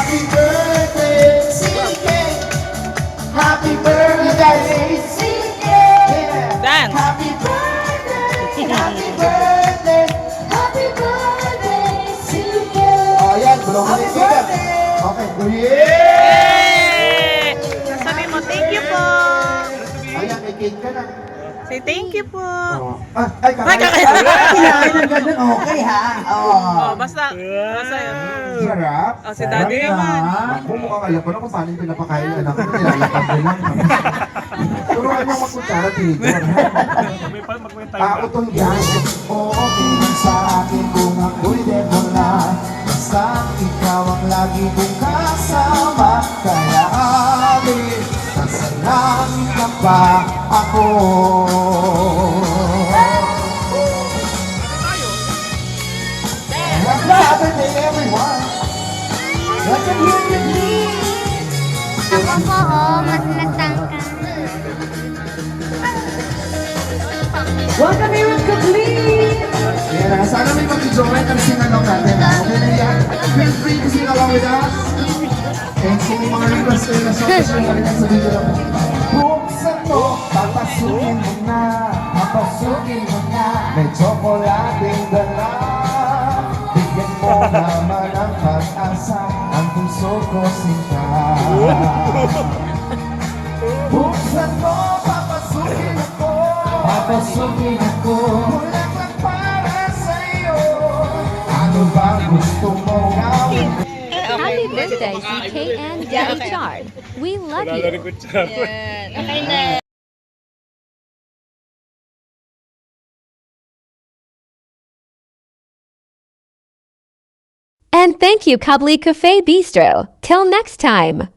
Happy birthday, CK. Happy birthday, CK. Dance. Happy birthday, happy birthday, happy birthday, CK. Oh, yan. Bulong mo yung cake. Okay. Yay! Sabi mo, thank you po. Ayan, may cake ka na. Say thank you po. Ay, kakain. Kinain ng ganun, okay ha? Oh, basta yun. Sarap. Oh, si Daddy naman. Ako mukhang alam ko na kung paano yung pinapakain ng anak ko. Nilalakad nila. Turuan mo magkutsara, tinitor. Utol yan. Oo, okay lang sa akin kung ako'y demo na. Basta ikaw ang lagi kong kasama. Kaya amin, nasa langit na pa ako. Happy birthday, everyone! Let them hear you please! Ako po, mas nagtangka. Welcome here with complete! Yeah, sana may mag-join ang sing-along natin. Okay na yan? Feel free to sing along with us. And kung may mga request kayo na songs na rin sa video na po. Buksan mo, papasukin mo na. Papasukin mo na. May tsokolating dala. Bigyan mo naman ang pag-asa. Ang puso ko sinta. Buksan mo, papasukin ako. Papasukin ako. Bulaklak para sa'yo. Ano ba gusto mo gawin? Happy birthday, ZK and Daddy Chard. We love you. Okay na. And thank you, Kabli Cafe Bistro. Till next time.